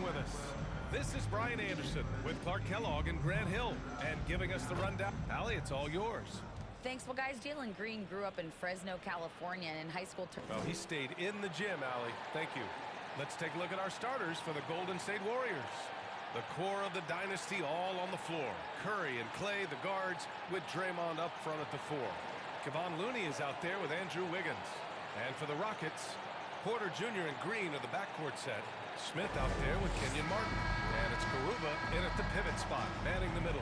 with us. This is Brian Anderson with Clark Kellogg and Grant Hill, and giving us the rundown. Allie, it's all yours. Thanks. Well, guys, Jalen Green grew up in Fresno, California, and in high school. Well, he stayed in the gym, Allie. Thank you. Let's take a look at our starters for the Golden State Warriors. The core of the dynasty all on the floor. Curry and Clay, the guards, with Draymond up front at the 4. Kevon Looney is out there with Andrew Wiggins. And for the Rockets, Porter Jr. and Green are the backcourt set. Smith out there with Kenyon Martin. And it's Garuba in at the pivot spot, manning the middle.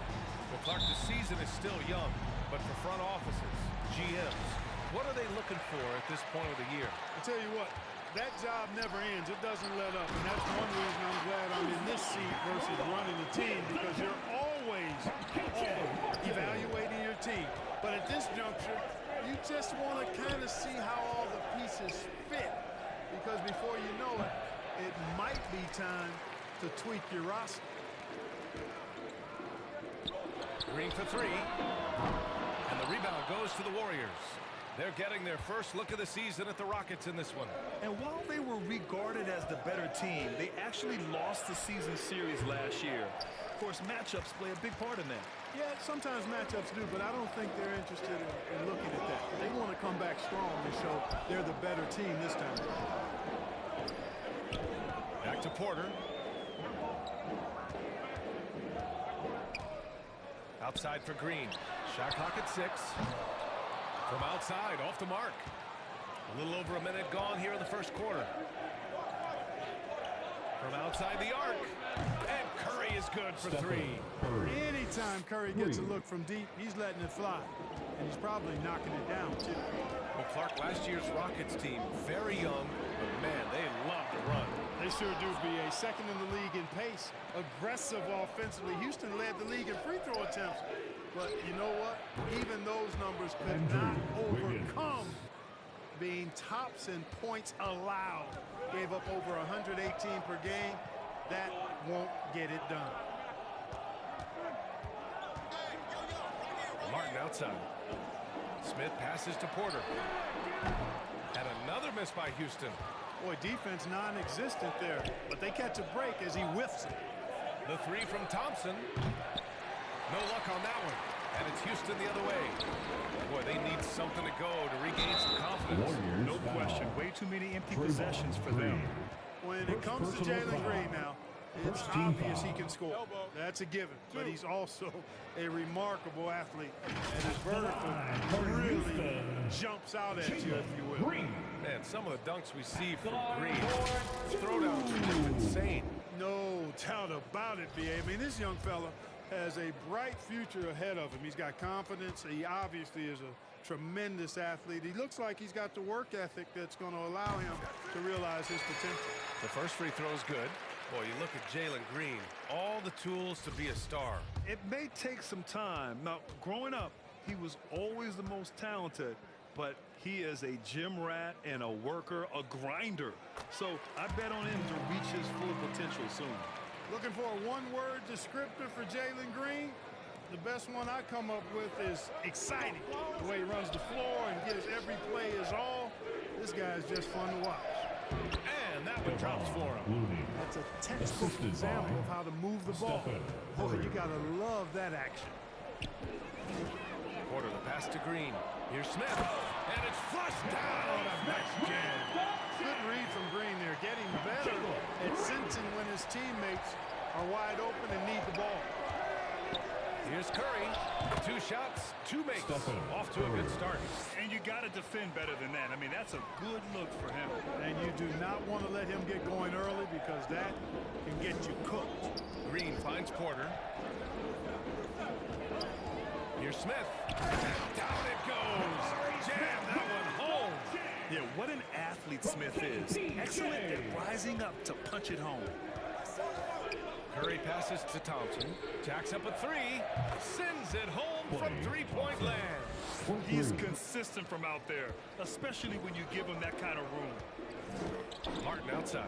Well, Clark, the season is still young, but for front offices, GMs, what are they looking for at this point of the year? I'll tell you what, that job never ends. It doesn't let up. And that's one reason I'm glad I'm in this seat versus running the team, because you're always evaluating your team. But at this juncture, you just want to kind of see how all the pieces fit, because before you know it, it might be time to tweak your roster. Green for 3. And the rebound goes to the Warriors. They're getting their first look of the season at the Rockets in this one. And while they were regarded as the better team, they actually lost the season series last year. Of course, matchups play a big part in that. Yeah, sometimes matchups do, but I don't think they're interested in looking at that. They want to come back strong and show they're the better team this time. Back to Porter. Outside for Green. Shot clock at 6. From outside, off the mark. A little over a minute gone here in the first quarter. From outside the arc. And Curry is good for 3. Anytime Curry gets a look from deep, he's letting it fly. And he's probably knocking it down, too. Well, Clark, last year's Rockets team, very young, but man, they love to run. They sure do, BA. Second in the league in pace, aggressive offensively. Houston led the league in free throw attempts. But you know what? Even those numbers could not overcome being tops in points allowed. Gave up over 118 per game. That won't get it done. Martin outside. Smith passes to Porter. And another miss by Houston. Boy, defense non-existent there, but they catch a break as he whiffs it. The 3 from Thompson. No luck on that one. And it's Houston the other way. Boy, they need something to go to regain some confidence. No question. Way too many empty possessions for them. When it comes to Jalen Green now, it's obvious he can score. That's a given. But he's also a remarkable athlete. And his vertical really jumps out at you, if you will. Man, some of the dunks we see from Green, throwdowns are just insane. No doubt about it, B.A. I mean, this young fella has a bright future ahead of him. He's got confidence. He obviously is a tremendous athlete. He looks like he's got the work ethic that's going to allow him to realize his potential. The first free throw is good. Boy, you look at Jalen Green, all the tools to be a star. It may take some time. Now, growing up, he was always the most talented, but he is a gym rat and a worker, a grinder. So I bet on him to reach his full potential soon. Looking for a one-word descriptor for Jalen Green? The best one I come up with is exciting. The way he runs the floor and gives every play his all. This guy's just fun to watch. And that one drops for him. That's a textbook example of how to move the ball. Boy, you gotta love that action. Porter, the pass to Green. Here's Smith. And it's flushed down. Next jam. Good read from Green there, getting better at sensing when his teammates are wide open and need the ball. Here's Curry. 2 shots, 2 makes. Off to a good start. And you got to defend better than that. I mean, that's a good look for him. And you do not want to let him get going early, because that can get you cooked. Green finds Porter. Here's Smith. And down it goes. Jam that one home. Yeah, what an athlete Smith is. Excellent at rising up to punch it home. Curry passes to Thompson. Jacks up a 3. Sends it home from 3-point land. He's consistent from out there, especially when you give him that kind of room. Martin outside.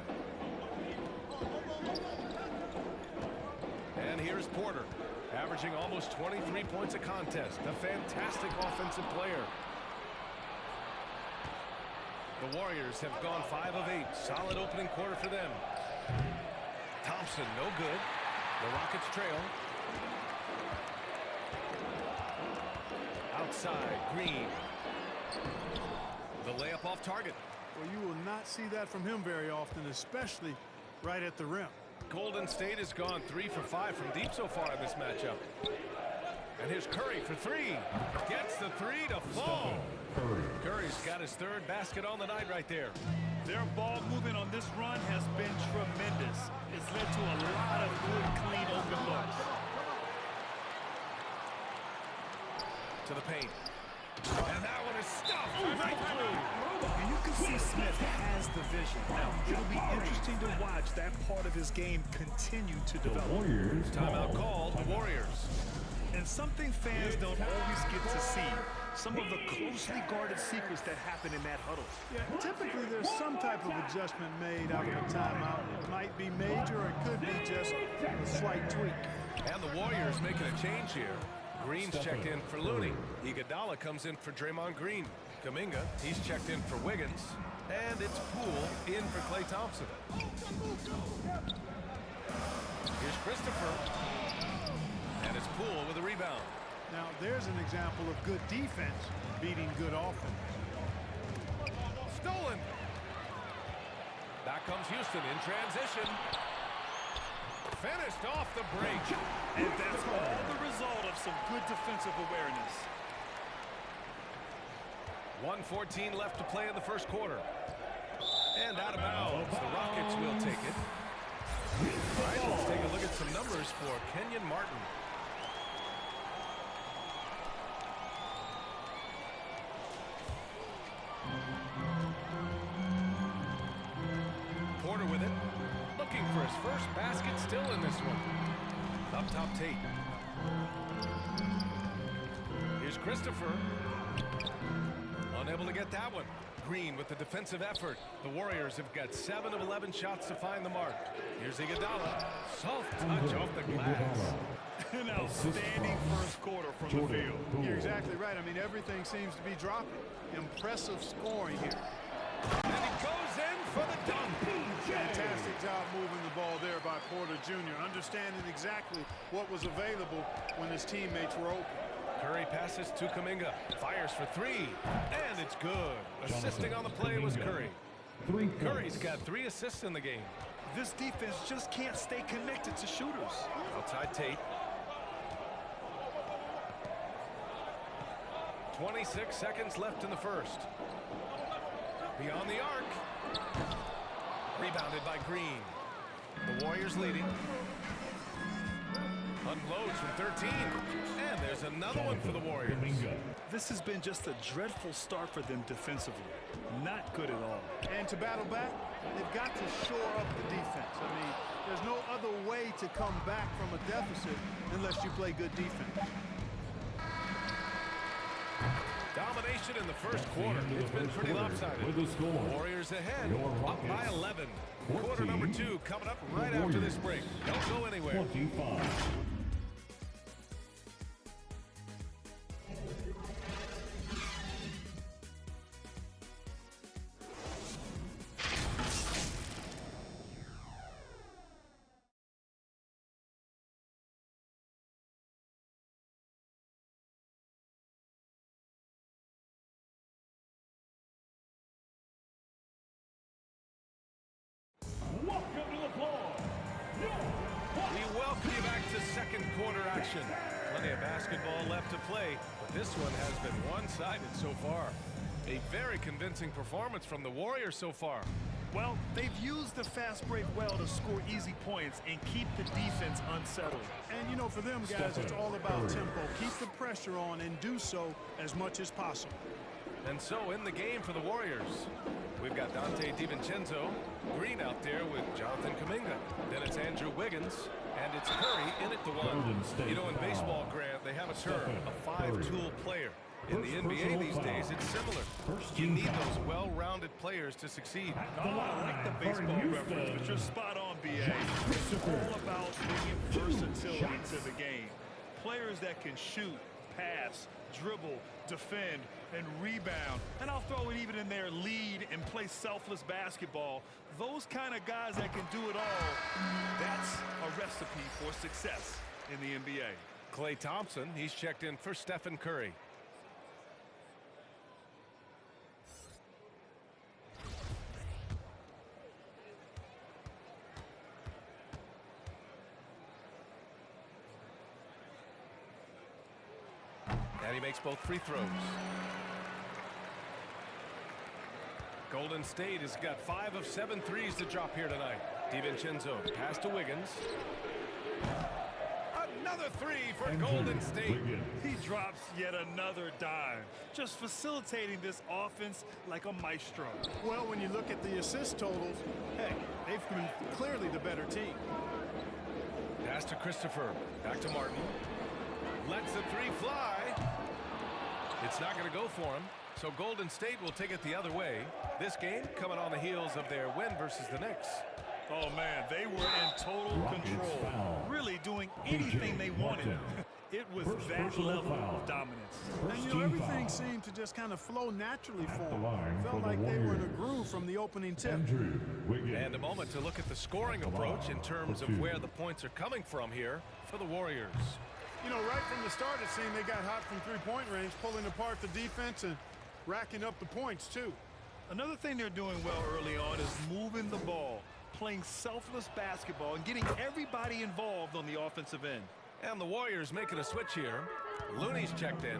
And here's Porter, averaging almost 23 points a contest. A fantastic offensive player. The Warriors have gone 5 of 8. Solid opening quarter for them. Thompson Thompson, no good. The Rockets trail. Outside, Green. The layup off target. Well, you will not see that from him very often, especially right at the rim. Golden State has gone 3 for 5 from deep so far in this matchup. And here's Curry for three. Gets the three to fall. Curry's got his third basket on the night right there. Their ball movement on this run has been tremendous. It's led to a lot of good, clean, open looks. To the paint. And that one is stuffed right through. And you can see Smith has the vision. Now, it'll be interesting to watch that part of his game continue to develop. Timeout called, the Warriors. And something fans don't always get to see. Some of the closely guarded secrets that happen in that huddle. Yeah, typically there's some type of adjustment made out of a timeout. It might be major or it could be just a slight tweak. And the Warriors making a change here. Green's checked in for Looney. Iguodala comes in for Draymond Green. Kuminga, he's checked in for Wiggins. And it's Poole in for Klay Thompson. Here's Christopher. And it's Poole with a rebound. Now, there's an example of good defense beating good offense. Stolen. Back comes Houston in transition. Finished off the break. And that's all the result of some good defensive awareness. 1:14 left to play in the first quarter. And out of bounds. The Rockets will take it. All right, let's take a look at some numbers for Kenyon Martin. Porter with it. Looking for his first basket still in this one. Up top, Tate. Here's Christopher. Unable to get that one. Green with the defensive effort. The Warriors have got 7 of 11 shots to find the mark. Here's Iguodala. Soft touch off the glass. An outstanding first quarter from the field. You're exactly right. I mean, everything seems to be dropping. Impressive scoring here. And he goes in for the dunk. Fantastic job moving the ball there by Porter Jr., understanding exactly what was available when his teammates were open. Curry passes to Kuminga. Fires for three. And it's good. Assisting on the play was Curry. Curry's got 3 assists in the game. This defense just can't stay connected to shooters. Outside Tate. 26 seconds left in the first. Beyond the arc. Rebounded by Green. The Warriors leading. Unloads from 13. And there's another one for the Warriors. This has been just a dreadful start for them defensively. Not good at all. And to battle back, they've got to shore up the defense. I mean, there's no other way to come back from a deficit unless you play good defense. Domination in the first quarter. It's been pretty lopsided. Warriors ahead, up by 11. Quarter number 2 coming up right after this break. Don't go anywhere. We welcome you back to second quarter action. Plenty of basketball left to play, but this one has been one-sided so far. A very convincing performance from the Warriors so far. Well, they've used the fast break well to score easy points and keep the defense unsettled. And, you know, for them guys, it's all about tempo. Keep the pressure on and do so as much as possible. And so in the game for the Warriors, we've got Dante DiVincenzo, Green out there with Jonathan Kuminga. Then it's Andrew Wiggins, and it's Curry in at the one. You know, in baseball, Grant, they have a term, a 5-tool player. In the NBA these days, it's similar. You need those well-rounded players to succeed. Oh, I like the baseball reference, but you're spot on, B.A. It's all about bringing versatility to the game. Players that can shoot, pass, dribble, defend, and rebound. And I'll throw it even in there, lead and play selfless basketball. Those kind of guys that can do it all, that's recipe for success in the NBA. Klay Thompson, he's checked in for Stephen Curry. And he makes both free throws. Golden State has got 5 of 7 threes to drop here tonight. DiVincenzo, pass to Wiggins. Another three for Golden State. He drops yet another dime, just facilitating this offense like a maestro. Well, when you look at the assist totals, heck, they've been clearly the better team. Pass to Christopher. Back to Martin. Lets the three fly. It's not going to go for him. So Golden State will take it the other way. This game coming on the heels of their win versus the Knicks. Oh, man, they were in total control, really doing anything they wanted. It was that level of dominance. And, you know, everything seemed to just kind of flow naturally for them. Felt like they were in a groove from the opening tip. And a moment to look at the scoring approach in terms of where the points are coming from here for the Warriors. You know, right from the start, it seemed they got hot from three-point range, pulling apart the defense and racking up the points, too. Another thing they're doing well early on is moving the ball, playing selfless basketball, and getting everybody involved on the offensive end. And the Warriors making a switch here. Looney's checked in.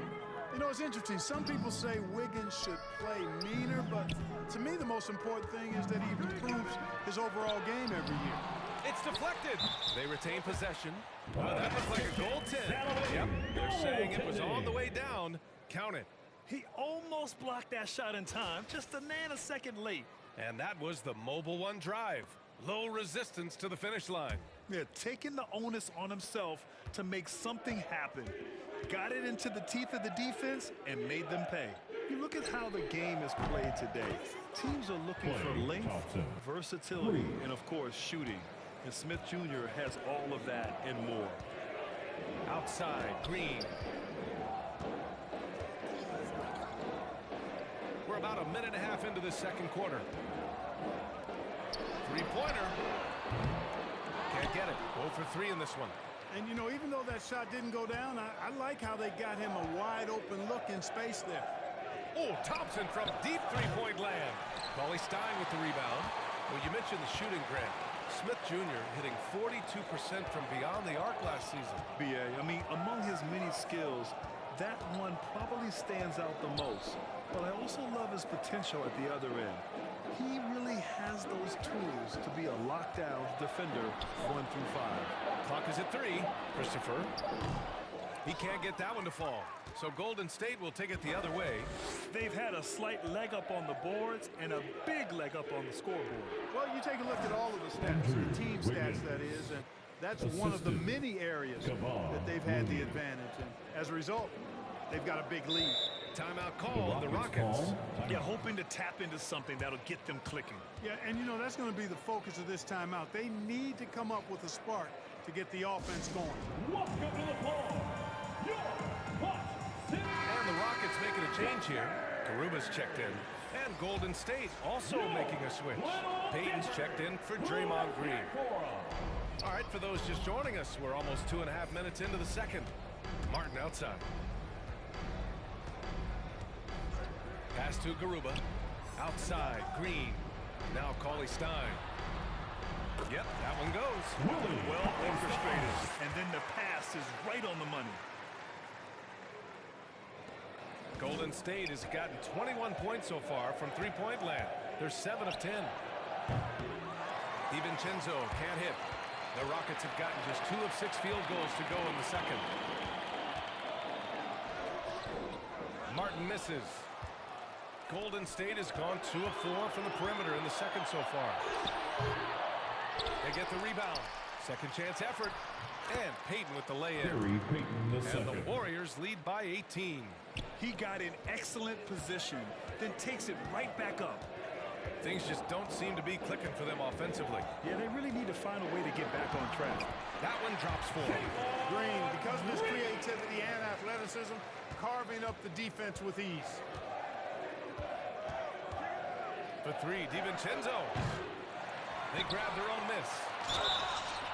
You know, it's interesting. Some people say Wiggins should play meaner, but to me, the most important thing is that he improves his overall game every year. It's deflected. They retain possession. Well, that looks like a goaltend. Yep, they're saying it was on the way down. Count it. He almost blocked that shot in time, just a nanosecond late. And that was the mobile one drive. Low resistance to the finish line. Yeah, taking the onus on himself to make something happen. Got it into the teeth of the defense and made them pay. You look at how the game is played today. Teams are looking for length, versatility, and of course shooting. And Smith Jr. has all of that and more. Outside, Green. We're about a minute and a half into the second quarter. Three-pointer. Can't get it. 0 for 3 in this one. And, you know, even though that shot didn't go down, I like how they got him a wide-open look in space there. Oh, Thompson from deep three-point land. Cauley Stein with the rebound. Well, you mentioned the shooting, Grant. Smith Jr. hitting 42% from beyond the arc last season. B.A., I mean, among his many skills, that one probably stands out the most. But I also love his potential at the other end. He really has those tools to be a lockdown defender 1 through 5. Clock is at 3. Christopher. He can't get that one to fall. So Golden State will take it the other way. They've had a slight leg up on the boards and a big leg up on the scoreboard. Well, you take a look at all of the stats, the team stats, that is, and that's one of the many areas that they've had the advantage. And as a result, they've got a big lead. Timeout call on the Rockets. Yeah, hoping to tap into something that'll get them clicking. Yeah, and you know, that's going to be the focus of this timeout. They need to come up with a spark to get the offense going. And the Rockets making a change here. Garuba's checked in. And Golden State also making a switch. Payton's checked in for Draymond Green. All right, for those just joining us, we're almost 2.5 minutes into the second. Martin outside. Pass to Garuba. Outside, Green. Now Cauley Stein. Yep, that one goes. Well orchestrated. And then the pass is right on the money. Golden State has gotten 21 points so far from three-point land. They're 7 of 10. DiVincenzo can't hit. The Rockets have gotten just 2 of 6 field goals to go in the second. Martin misses. Golden State has gone 2 of 4 from the perimeter in the second so far. They get the rebound. Second chance effort. And Payton with the lay-in. And the Warriors lead by 18. He got in excellent position, then takes it right back up. Things just don't seem to be clicking for them offensively. Yeah, they really need to find a way to get back on track. That one drops for him. Green, because of his creativity and athleticism, carving up the defense with ease. For 3, DiVincenzo. They grab their own miss.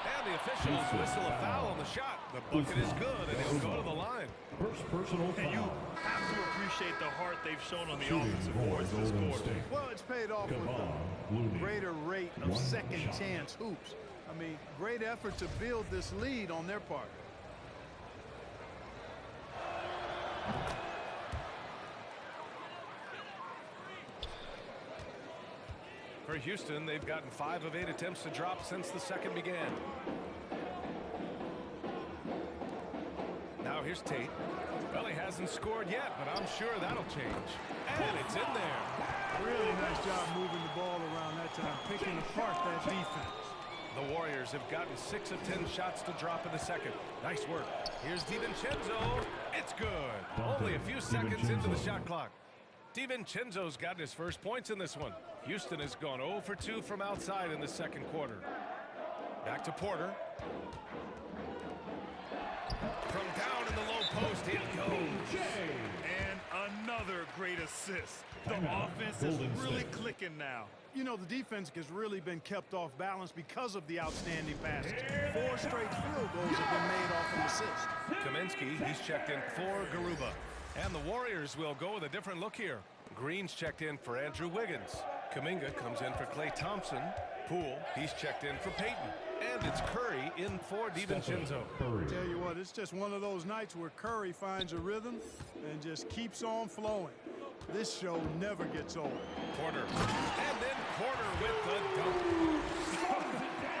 And he the officials whistle a foul on the shot. The bucket is good, and he'll go to the line. First personal foul. And you have to appreciate the heart they've shown on the offensive boards this quarter. Well, it's paid off with a greater rate of second chance hoops. I mean, great effort to build this lead on their part. For Houston, they've gotten 5 of 8 attempts to drop since the second began. Now here's Tate. Well, he hasn't scored yet, but I'm sure that'll change. And it's in there. Really nice job moving the ball around that time, picking apart that defense. The Warriors have gotten 6 of 10 shots to drop in the second. Nice work. Here's DiVincenzo. It's good. Only a few seconds into the shot clock. DiVincenzo's gotten his first points in this one. Houston has gone 0 for 2 from outside in the second quarter. Back to Porter. From down in the low post, it goes. And another great assist. The offense is really clicking now. You know, the defense has really been kept off balance because of the outstanding passes. 4 straight field goals have been made off an assist. Kaminsky, he's checked in for Garuba. And the Warriors will go with a different look here. Green's checked in for Andrew Wiggins. Kuminga comes in for Klay Thompson. Poole, he's checked in for Payton. And it's Curry in for DiVincenzo. Tell you what, it's just one of those nights where Curry finds a rhythm and just keeps on flowing. This show never gets old. Porter. And then Porter with the dunk.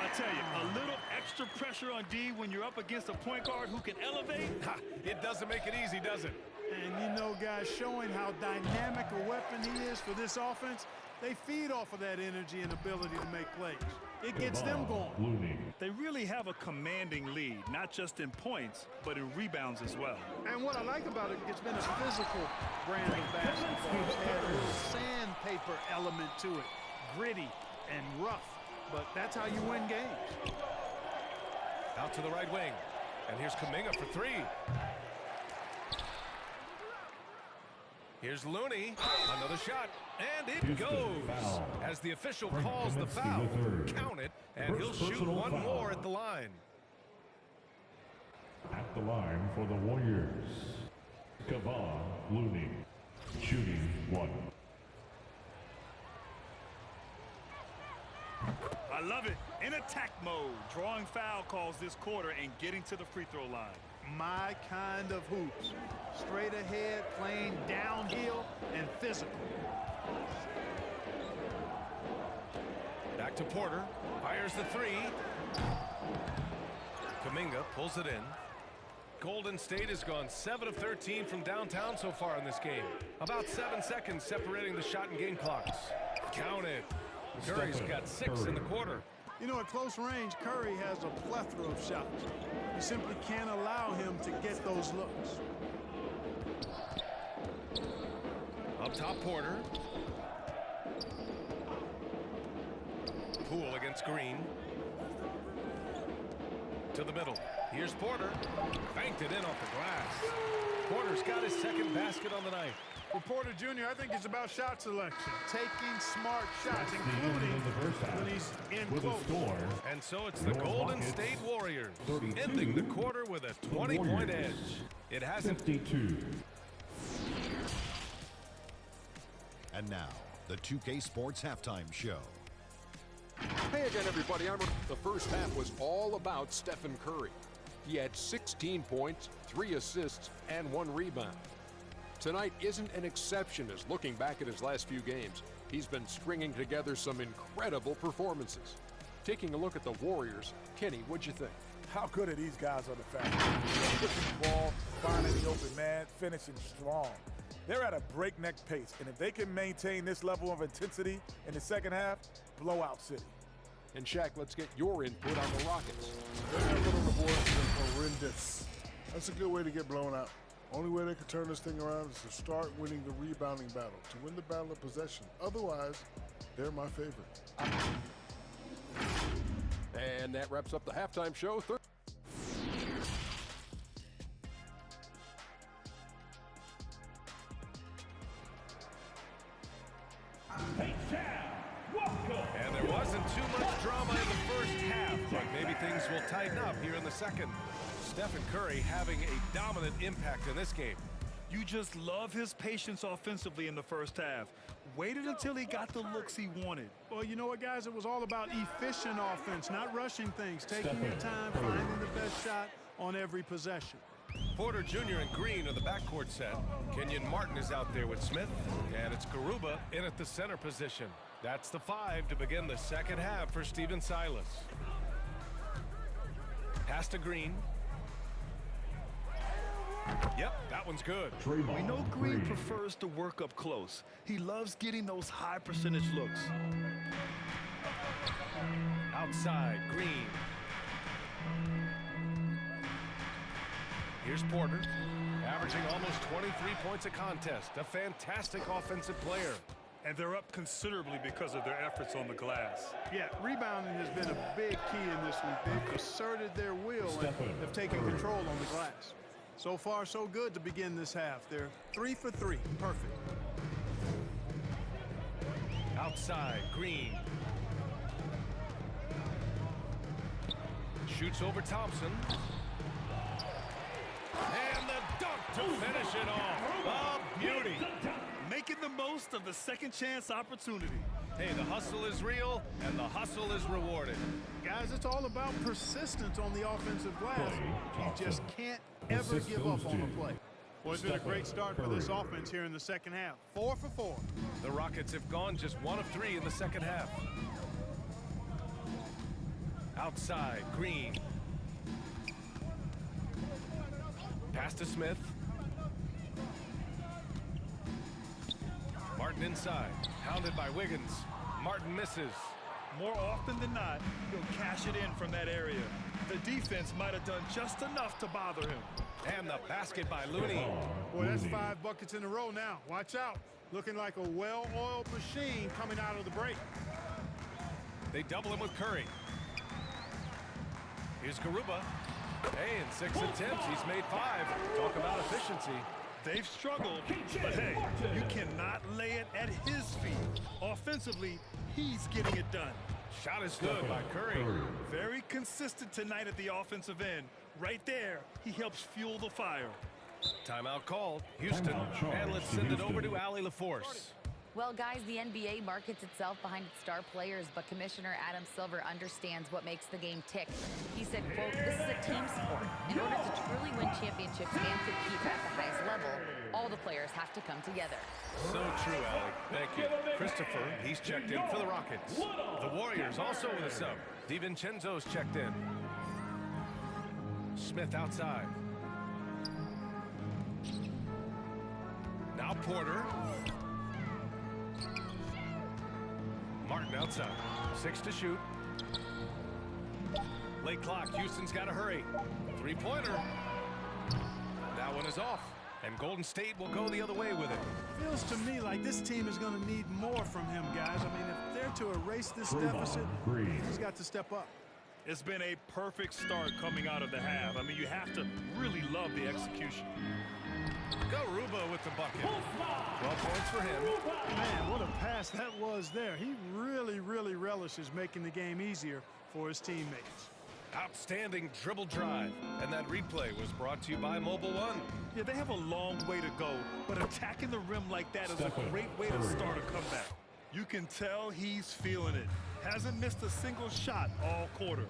I tell you, a little extra pressure on D when you're up against a point guard who can elevate. Ha, it doesn't make it easy, does it? And you know, guys, showing how dynamic a weapon he is for this offense, they feed off of that energy and ability to make plays. It gets them going. They really have a commanding lead, not just in points, but in rebounds as well. And what I like about it, it's been a physical brand of basketball. It's had a little sandpaper element to it, gritty and rough. But that's how you win games. Out to the right wing. And here's Kuminga for 3. Here's Looney. Another shot. And it goes. As the official calls the foul. Count it. And he'll shoot one more at the line. At the line for the Warriors, Kevon Looney, shooting 1. I love it. In attack mode, drawing foul calls this quarter and getting to the free throw line. My kind of hoops. Straight ahead, playing downhill, and physical. Back to Porter. Fires the 3. Kuminga pulls it in. Golden State has gone 7 of 13 from downtown so far in this game. About 7 seconds separating the shot and game clocks. Count it. Curry's got 6 in the quarter. You know, at close range, Curry has a plethora of shots. You simply can't allow him to get those looks. Up top, Porter. Poole against Green. To the middle. Here's Porter. Banked it in off the glass. Porter's got his second basket on the night. For Porter Jr., I think it's about shot selection. Taking smart shots, including when he's in close. And so it's the Golden State Warriors ending the quarter with a 20-point edge. It hasn't. 52. And now, the 2K Sports Halftime Show. Hey again, everybody. The first half was all about Stephen Curry. He had 16 points, 3 assists, and 1 rebound. Tonight isn't an exception as looking back at his last few games, he's been stringing together some incredible performances. Taking a look at the Warriors, Kenny, what'd you think? How good are these guys on the foul? Pushing the ball, finding the open man, finishing strong. They're at a breakneck pace, and if they can maintain this level of intensity in the second half, blowout city. And Shaq, let's get your input on the Rockets. Their effort on the board has been horrendous. That's a good way to get blown out. Only way they can turn this thing around is to start winning the rebounding battle, to win the battle of possession. Otherwise, they're my favorite. And that wraps up the halftime show. And there wasn't too much drama in the first half, but maybe things will tighten lighten up here in the second. Stephen Curry having a dominant impact in this game. You just love his patience offensively in the first half. Waited until he got the looks he wanted. Well, you know what, guys? It was all about efficient offense, not rushing things, taking your time, finding the best shot on every possession. Porter Jr. and Green are the backcourt set. Kenyon Martin is out there with Smith, and it's Garuba in at the center position. That's the 5 to begin the second half for Stephen Silas. Pass to Green. Yep, that one's good. We know Green prefers to work up close. He loves getting those high percentage looks. Outside, Green. Here's Porter, averaging almost 23 points a contest. A fantastic offensive player. And they're up considerably because of their efforts on the glass. Yeah, rebounding has been a big key in this week. They've asserted their will and have taken control on the glass. So far, so good to begin this half. They're 3 for 3. Perfect. Outside, Green. Shoots over Thompson. And the dunk to finish it off. A beauty. Making the most of the second chance opportunity. Hey, the hustle is real, and the hustle is rewarded. Guys, it's all about persistence on the offensive glass. You just can't ever give up on a play. Well, it's been a great start for this offense here in the second half. 4 for 4. The Rockets have gone just 1 of 3 in the second half. Outside, Green. Pass to Smith. Martin inside, hounded by Wiggins. Martin misses. More often than not, he'll cash it in from that area. The defense might have done just enough to bother him. And the basket by Looney. Boy, that's 5 buckets in a row now. Watch out. Looking like a well-oiled machine coming out of the break. They double him with Curry. Here's Garuba. Hey, in 6 attempts, he's made 5. Talk about efficiency. They've struggled, but hey, you cannot lay it at his feet. Offensively, he's getting it done. Shot is good by Curry. Very consistent tonight at the offensive end. Right there, he helps fuel the fire. Timeout called. Houston. And let's send it over to Allie LaForce. Well, guys, the NBA markets itself behind its star players, but Commissioner Adam Silver understands what makes the game tick. He said, quote, "This is a team sport. In order to truly win championships and compete at the highest level, all the players have to come together." So true, Allie. Thank you. Christopher, he's checked in for the Rockets. The Warriors also with a sub. DiVincenzo's checked in. Smith outside. Now Porter. Martin outside. 6 to shoot. Late clock. Houston's got to hurry. 3-pointer. That one is off. And Golden State will go the other way with it. Feels to me like this team is going to need more from him, guys. I mean, if they're to erase this deficit, he's got to step up. It's been a perfect start coming out of the half. I mean, you have to really love the execution. Garuba with the bucket. 12 points for him. Man, what a pass that was there. He really, really relishes making the game easier for his teammates. Outstanding dribble drive. And that replay was brought to you by Mobile One. Yeah, they have a long way to go, but attacking the rim like that is a great way to start a comeback. You can tell he's feeling it. Hasn't missed a single shot all quarter.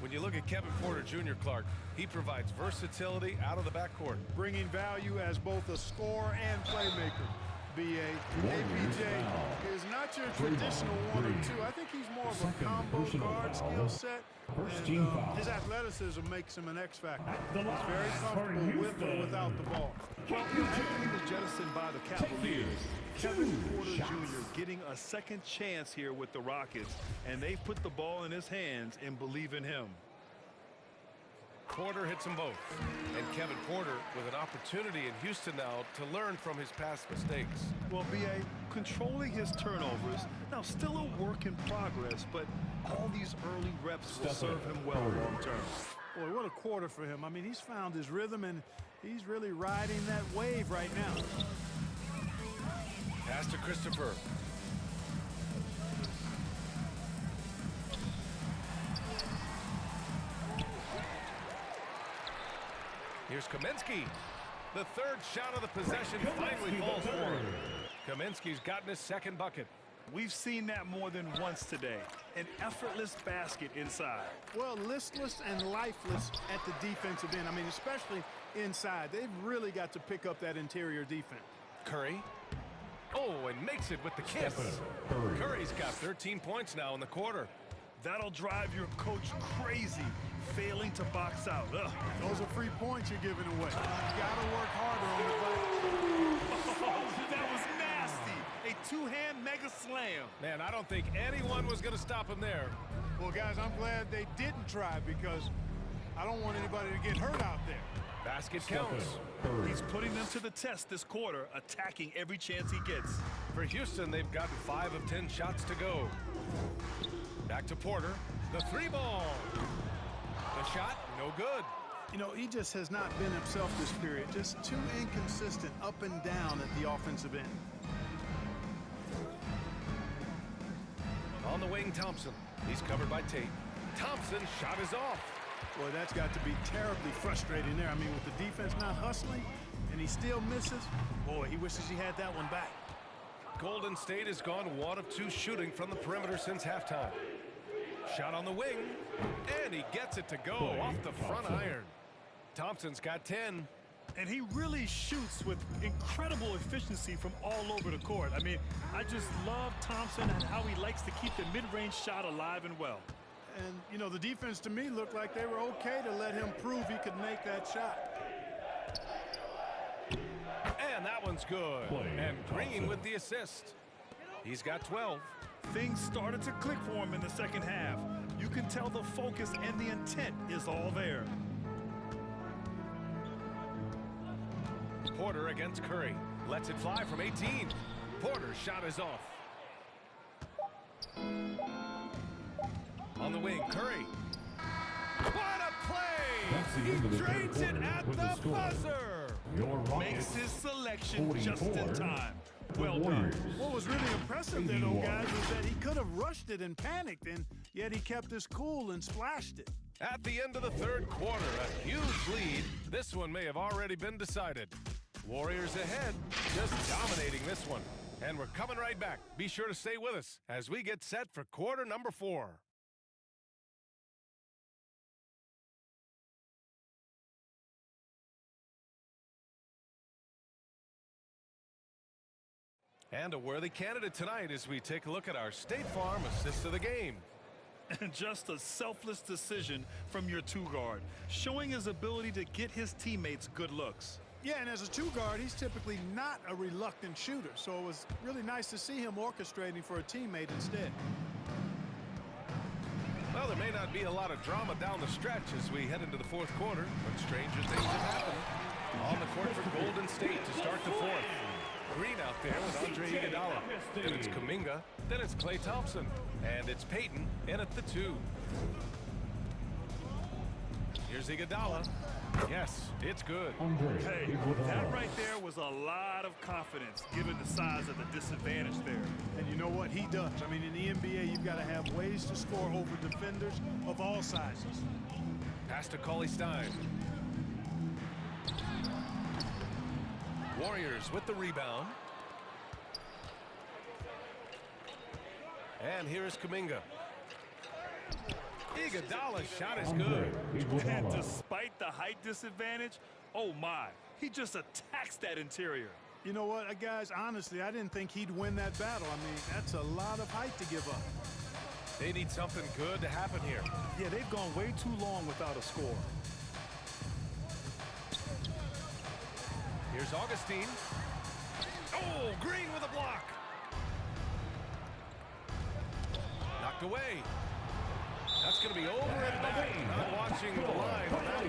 When you look at Kevin Porter Jr., Clark, he provides versatility out of the backcourt. Bringing value as both a scorer and playmaker. B.A. APJ is not your traditional 1 or 2. I think he's more of a combo guard skill set. And his athleticism makes him an X factor. He's very comfortable with or without the ball. Well, after he was jettisoned by the Cavaliers, Kevin Porter Jr. getting a second chance here with the Rockets, and they put the ball in his hands and believe in him. Porter hits them both. And Kevin Porter with an opportunity in Houston now to learn from his past mistakes. Well, B.A., controlling his turnovers, now still a work in progress, but all these early reps will serve him well long term. Boy, what a quarter for him. I mean, he's found his rhythm, and he's really riding that wave right now. Pass to Christopher. Here's Kaminsky. The third shot of the possession finally falls for him. Kaminsky's gotten his second bucket. We've seen that more than once today. An effortless basket inside. Well, listless and lifeless at the defensive end. I mean, especially inside. They've really got to pick up that interior defense. Curry. Oh, and makes it with the kiss. Curry's got 13 points now in the quarter. That'll drive your coach crazy, failing to box out. Ugh. Those are free points you're giving away. You gotta work harder on the glass. Oh, that was nasty. A two-hand mega slam. Man, I don't think anyone was going to stop him there. Well, guys, I'm glad they didn't try because I don't want anybody to get hurt out there. Basket counts. He's putting them to the test this quarter, attacking every chance he gets. For Houston, they've gotten 5 of 10 shots to go. Back to Porter. The 3-ball. The shot, no good. You know, he just has not been himself this period. Just too inconsistent up and down at the offensive end. On the wing, Thompson. He's covered by Tate. Thompson's shot is off. Boy, that's got to be terribly frustrating there. I mean, with the defense not hustling and he still misses, boy, he wishes he had that one back. Golden State has gone 1 of 2 shooting from the perimeter since halftime. Shot on the wing, and he gets it to go off the front iron. Thompson's got 10. And he really shoots with incredible efficiency from all over the court. I mean, I just love Thompson and how he likes to keep the mid-range shot alive and well. And, you know, the defense to me looked like they were okay to let him prove he could make that shot. And that one's good. And Green with the assist. He's got 12. Things started to click for him in the second half. You can tell the focus and the intent is all there. Porter against Curry. Lets it fly from 18. Porter's shot is off. On the wing, Curry. What a play! He drains it at the buzzer! Makes his selection just in time. Well done. What was really impressive there, though, guys, was that he could have rushed it and panicked, and yet he kept his cool and splashed it. At the end of the third quarter, a huge lead. This one may have already been decided. Warriors ahead, just dominating this one. And we're coming right back. Be sure to stay with us as we get set for quarter number 4. And a worthy candidate tonight as we take a look at our State Farm assist of the game. And just a selfless decision from your two-guard, showing his ability to get his teammates good looks. Yeah, and as a two-guard, he's typically not a reluctant shooter, so it was really nice to see him orchestrating for a teammate instead. Well, there may not be a lot of drama down the stretch as we head into the fourth quarter, but stranger things have happened. On the court for Golden State to start the fourth. Green out there with Andre Iguodala. Then it's Kuminga. Then it's Klay Thompson. And it's Payton in at the 2. Here's Iguodala. Yes, it's good. Hey, that right there was a lot of confidence given the size of the disadvantage there. And you know what? He does. I mean, in the NBA, you've got to have ways to score over defenders of all sizes. Pass to Cauley-Stein. Warriors with the rebound. And here's Kuminga. Iguodala's shot is good. And despite the height disadvantage, oh my, he just attacks that interior. You know what, guys, honestly, I didn't think he'd win that battle. I mean, that's a lot of height to give up. They need something good to happen here. Yeah, they've gone way too long without a score. Here's Augustine. Oh, Green with a block. Knocked away. That's going to be over and back. Not watching the line on that.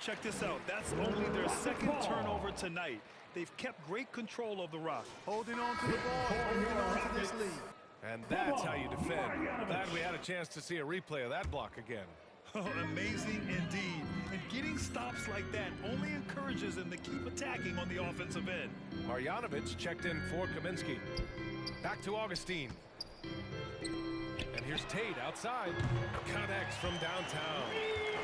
Check this out. That's only their second turnover tonight. They've kept great control of the rock. Holding on to the ball, holding on to this lead. And that's how you defend. Glad we had a chance to see a replay of that block again. Oh, amazing indeed. And getting stops like that only encourages them to keep attacking on the offensive end. Marjanovic checked in for Kaminsky. Back to Augustine. And here's Tate outside. Connects from downtown.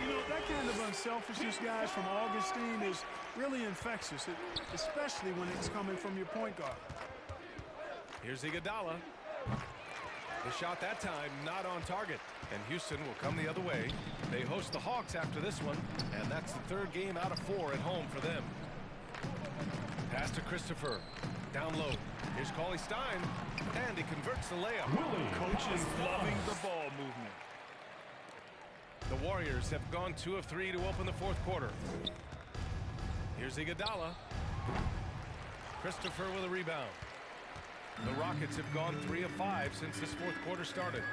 You know, that kind of selfishness, guys, from Augustine is really infectious, especially when it's coming from your point guard. Here's Iguodala. The shot that time not on target, and Houston will come the other way. They host the Hawks after this one, and that's the third game out of 4 at home for them. Pass to Christopher. Down low. Here's Cauley Stein, and he converts the layup. Coach is loving the ball movement. The Warriors have gone 2 of 3 to open the fourth quarter. Here's Iguodala. Christopher with a rebound. The Rockets have gone 3 of 5 since this fourth quarter started.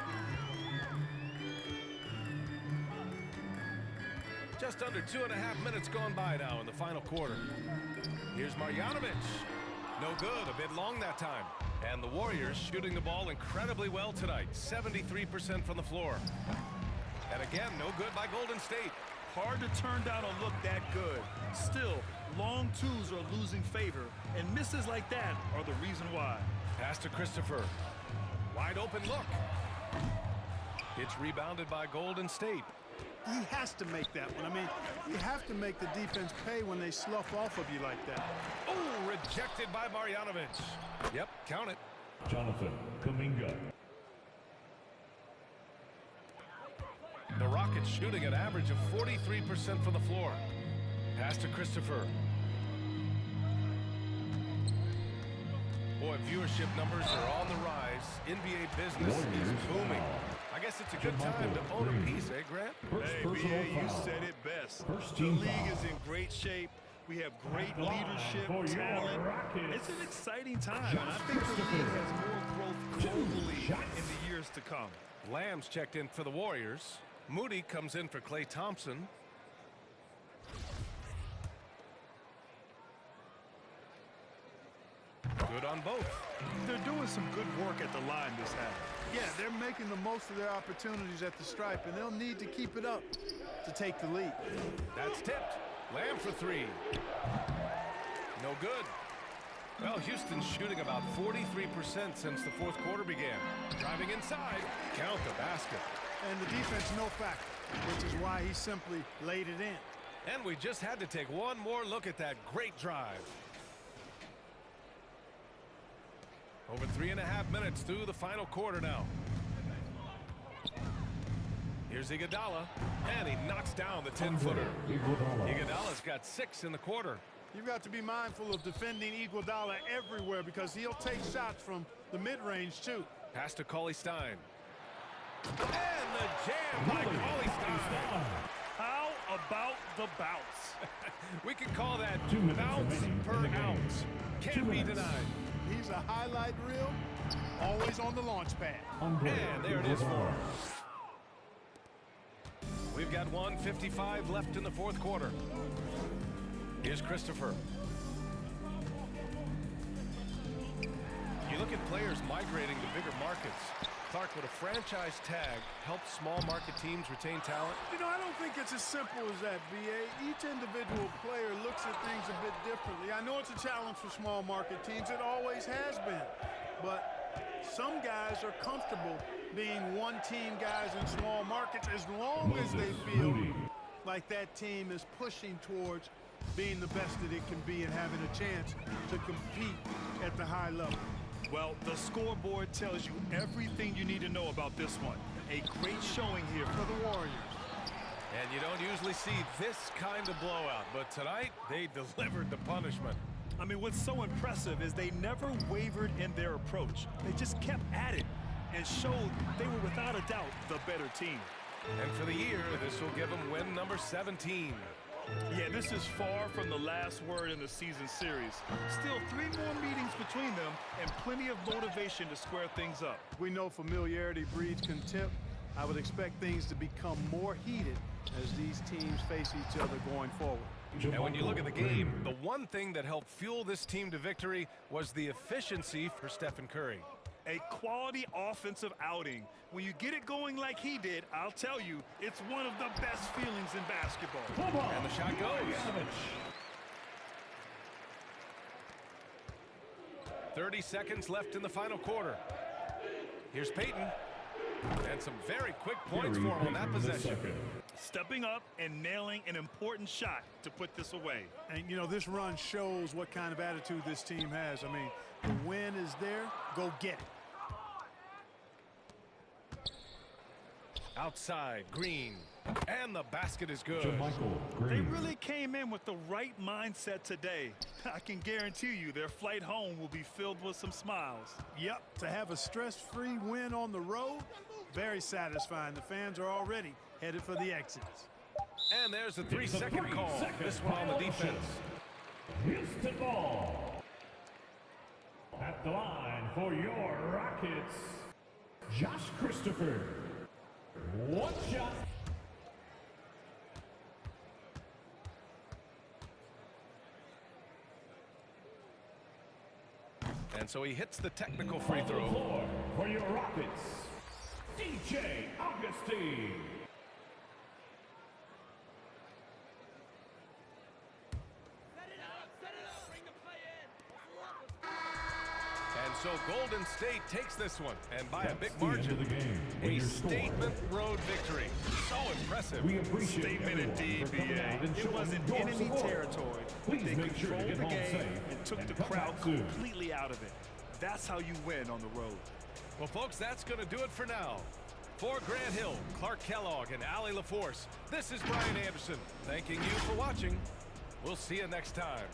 Just under 2.5 minutes gone by now in the final quarter. Here's Marjanovic. No good, a bit long that time. And the Warriors shooting the ball incredibly well tonight. 73% from the floor. And again, no good by Golden State. Hard to turn down a look that good. Still, long twos are losing favor, and misses like that are the reason why. Pass to Christopher. Wide open look. It's rebounded by Golden State. He has to make that one. I mean, you have to make the defense pay when they slough off of you like that. Oh, rejected by Marjanovic. Yep, count it. Jonathan Kuminga. The Rockets shooting an average of 43% from the floor. Pass to Christopher. Boy, viewership numbers are on the rise. NBA business is booming. I guess it's a good time to own a piece, eh, Grant? Hey, BA, you said it best. The league is in great shape. We have great leadership, talent. It's an exciting time, and I think the league has more growth globally in the years to come. Lamb's checked in for the Warriors. Moody comes in for Klay Thompson. Good on both. They're doing some good work at the line this half. Yeah, they're making the most of their opportunities at the stripe, and they'll need to keep it up to take the lead. That's tipped. Lamb for 3. No good. Well, Houston's shooting about 43% since the fourth quarter began. Driving inside. Count the basket. And the defense no factor, which is why he simply laid it in. And we just had to take one more look at that great drive. Over 3.5 minutes through the final quarter now. Here's Iguodala, and he knocks down the 10-footer. Iguodala's got 6 in the quarter. You've got to be mindful of defending Iguodala everywhere because he'll take shots from the mid-range too. Pass to Cauley Stein. And the jam by Cauley Stein. How about the bounce? We can call that bounce per ounce. Can't be denied. He's a highlight reel, always on the launch pad. And there it is for him. We've got 1:55 left in the fourth quarter. Here's Christopher. You look at players migrating to bigger markets. Clark, would a franchise tag help small market teams retain talent? You know, I don't think it's as simple as that, B.A. Each individual player looks at things a bit differently. I know it's a challenge for small market teams. It always has been. But some guys are comfortable being one-team guys in small markets as long as they feel like that team is pushing towards being the best that it can be and having a chance to compete at the high level. Well, the scoreboard tells you everything you need to know about this one. A great showing here for the Warriors. And you don't usually see this kind of blowout, but tonight they delivered the punishment. I mean, what's so impressive is they never wavered in their approach. They just kept at it and showed they were without a doubt the better team. And for the year, this will give them win number 17. Yeah, this is far from the last word in the season series. Still 3 more meetings between them and plenty of motivation to square things up. We know familiarity breeds contempt. I would expect things to become more heated as these teams face each other going forward. And when you look at the game, the one thing that helped fuel this team to victory was the efficiency for Stephen Curry. A quality offensive outing. When you get it going like he did, I'll tell you, it's one of the best feelings in basketball. And the shot goes. 30 seconds left in the final quarter. Here's Payton. And some very quick points for him on that possession. Stepping up and nailing an important shot to put this away. And, you know, this run shows what kind of attitude this team has. I mean, the win is there. Go get it. Outside, Green. And the basket is good. They really came in with the right mindset today. I can guarantee you their flight home will be filled with some smiles. Yep, to have a stress-free win on the road, very satisfying. The fans are already headed for the exits. And there's a 3-second call. This one on the defense. Houston ball. At the line for your Rockets, Josh Christopher. One shot. And so he hits the technical free throw. Floor for your Rockets, DJ Augustine. And so Golden State takes this one, and by a big margin. A statement road victory. So impressive. We appreciate Statement indeed, BA. It wasn't enemy territory, but they controlled the game and took the crowd completely out of it. That's how you win on the road. Well, folks, that's going to do it for now. For Grant Hill, Clark Kellogg, and Allie LaForce, this is Brian Anderson, thanking you for watching. We'll see you next time.